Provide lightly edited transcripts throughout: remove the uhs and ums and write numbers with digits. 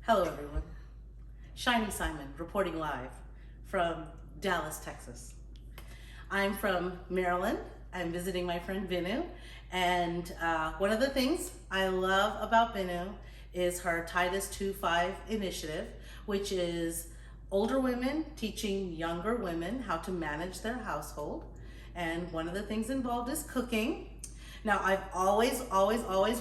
Hello everyone, Shyni Simon reporting live from Dallas, Texas. I'm from Maryland. I'm visiting my friend Vinu, and one of the things I love about Vinu is her Titus 2.5 initiative, which is older women teaching younger women how to manage their household. And one of the things involved is cooking. Now, I've always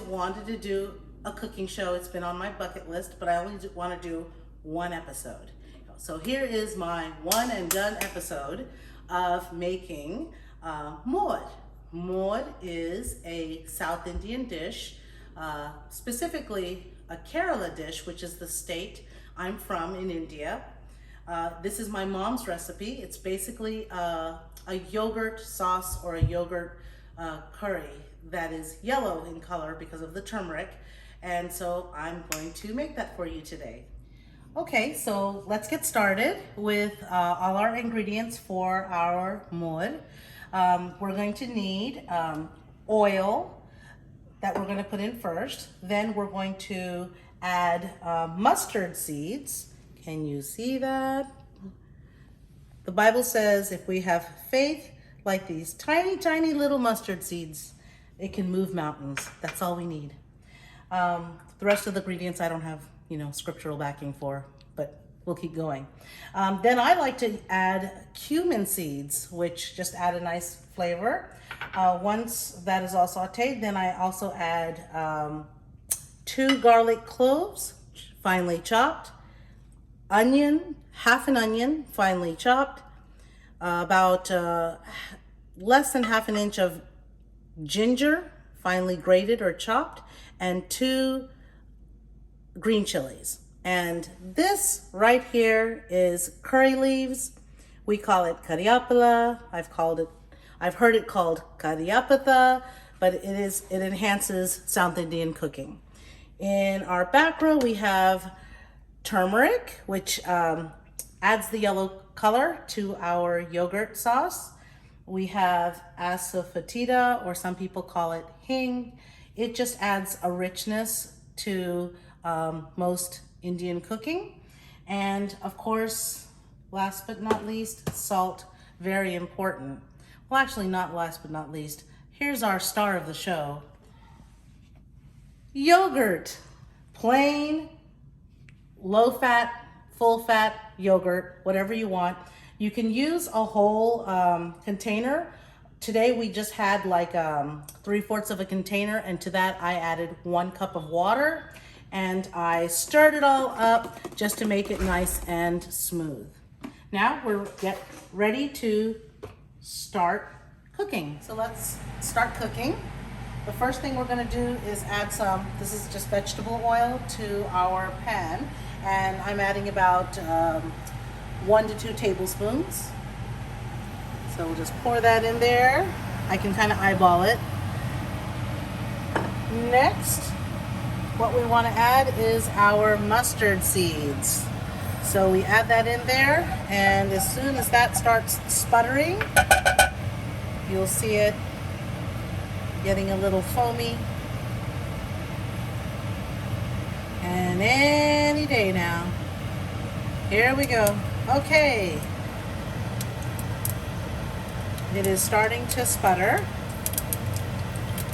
wanted to do a cooking show. It's been on my bucket list, but I only want to do one episode. So here is my one and done episode of making mod. Mod is a South Indian dish, specifically a Kerala dish, which is the state I'm from in India. This is my mom's recipe. It's basically a yogurt sauce or a yogurt curry that is yellow in color because of the turmeric. And so I'm going to make that for you today. Okay, so let's get started with all our ingredients for our mod. We're going to need oil that we're going to put in first. Then we're going to add mustard seeds. Can you see that? The Bible says if we have faith like these tiny little mustard seeds, it can move mountains. That's all we need. The rest of the ingredients I don't have, scriptural backing for, but we'll keep going. Then I like to add cumin seeds, which just add a nice flavor. Once that is all sauteed, then I also add 2 garlic cloves, finely chopped, onion, half an onion, finely chopped, about less than half an inch of ginger, finely grated or chopped, and 2 green chilies. And this right here is curry leaves. We call it karyapala. I've heard it called karyapatha, but it enhances South Indian cooking. In our back row, we have turmeric, which adds the yellow color to our yogurt sauce. We have asafoetida, or some people call it hing. It just adds a richness to most Indian cooking. And of course, last but not least, salt, very important. Well, actually not last but not least. Here's our star of the show. Yogurt, plain, low fat, full fat yogurt, whatever you want. You can use a whole container. Today we just had like 3/4 of a container, and to that I added 1 cup of water, and I stirred it all up just to make it nice and smooth. Now we're ready to start cooking. So let's start cooking. The first thing we're gonna do is add this is just vegetable oil to our pan, and I'm adding about 1 to 2 tablespoons. So we'll just pour that in there. I can kind of eyeball it. Next, what we want to add is our mustard seeds. So we add that in there, and as soon as that starts sputtering, you'll see it getting a little foamy. And any day now. Here we go. Okay. It is starting to sputter.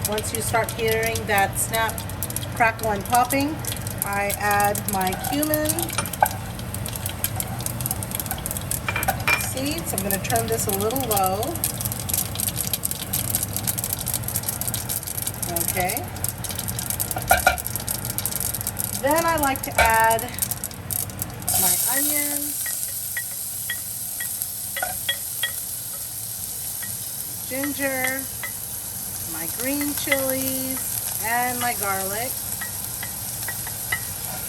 Once you start hearing that snap, crackle, and popping, I add my cumin seeds. I'm going to turn this a little low. Okay. Then I like to add my onions, ginger, my green chilies, and my garlic.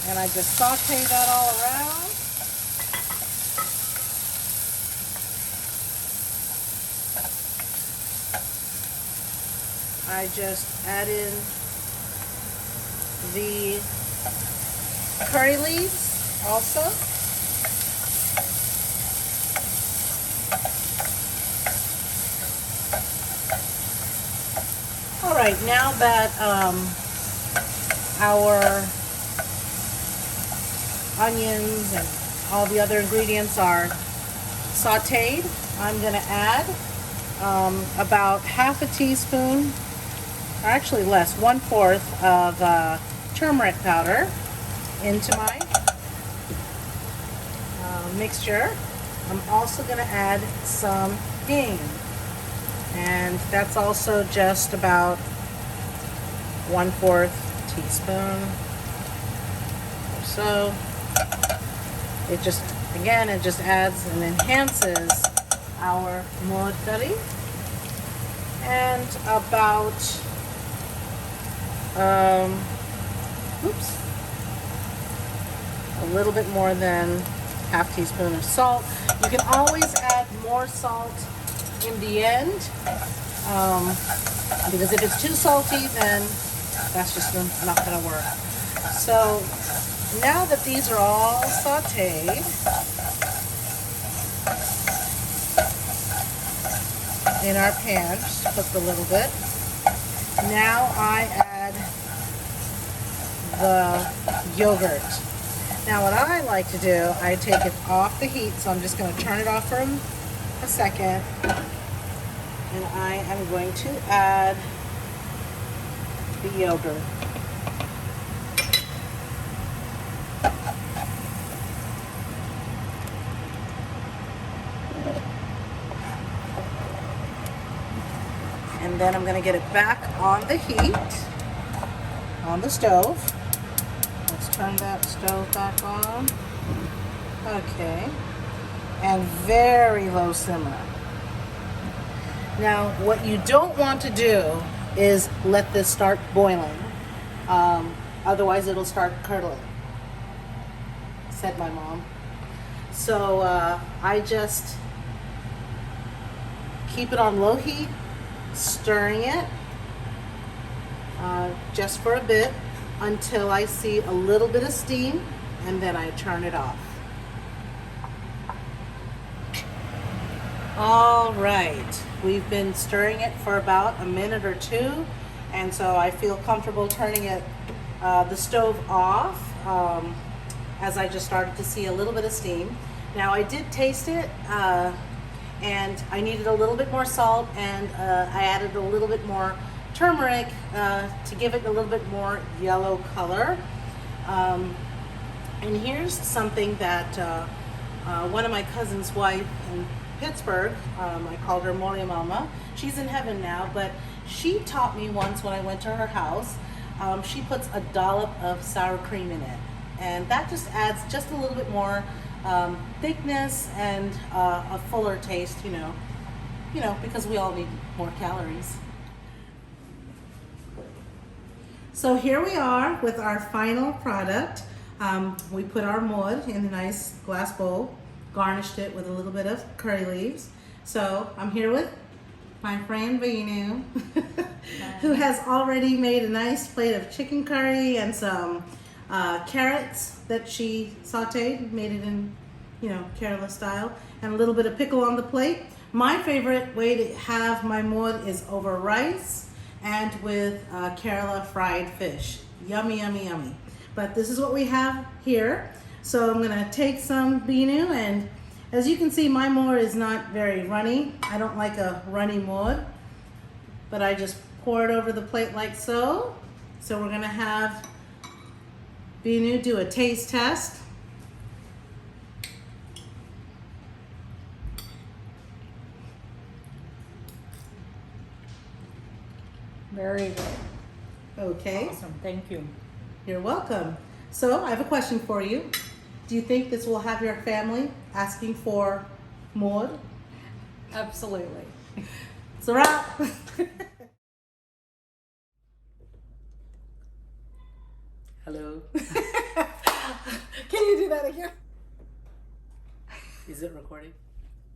And I just saute that all around. I just add in the curry leaves also. All right, now that our onions and all the other ingredients are sauteed, I'm going to add about half a teaspoon, or actually less, 1/4 of turmeric powder into my mixture. I'm also going to add some hing, and that's also just about 1/4 teaspoon or so. It just, again, it just adds and enhances our Moru curry. And about a little bit more than half teaspoon of salt. You can always add more salt in the end, because if it's too salty, then that's just not going to work. So now that these are all sauteed, in our pan, just cooked a little bit, now I add the yogurt. Now what I like to do, I take it off the heat, so I'm just going to turn it off for a second, and I am going to add the yogurt. And then I'm going to get it back on the heat, on the stove. Let's turn that stove back on. Okay. And very low simmer. Now, what you don't want to do is let this start boiling. Otherwise, it'll start curdling, said my mom. So I just keep it on low heat, stirring it just for a bit until I see a little bit of steam, and then I turn it off. All right, we've been stirring it for about a minute or two, and so I feel comfortable turning it the stove off as I just started to see a little bit of steam. Now I did taste it, and I needed a little bit more salt, and I added a little bit more turmeric to give it a little bit more yellow color. And here's something that one of my cousin's wife in Pittsburgh, I called her Moru Mama. She's in heaven now, but she taught me once when I went to her house. She puts a dollop of sour cream in it, and that just adds just a little bit more thickness and a fuller taste, you know, because we all need more calories. So here we are with our final product. We put our moru in a nice glass bowl, garnished it with a little bit of curry leaves. So I'm here with my friend Vinu, who has already made a nice plate of chicken curry and some carrots that she sauteed, made it in, Kerala style, and a little bit of pickle on the plate. My favorite way to have my moru is over rice and with Kerala fried fish. Yummy, yummy, yummy. But this is what we have here. So I'm gonna take some Vinu, and as you can see, my moru is not very runny. I don't like a runny moru, but I just pour it over the plate like so. So we're gonna have Vinu do a taste test. Very good. Okay. Awesome. Thank you. You're welcome. So I have a question for you. Do you think this will have your family asking for more? Absolutely. It's a wrap. Hello. Can you do that again? Is it recording?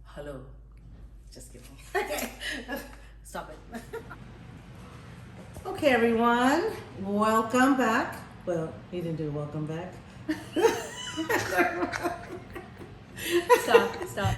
Hello. Just kidding. Okay. Stop it. Okay, everyone. Welcome back. Well, he didn't do welcome back. Stop.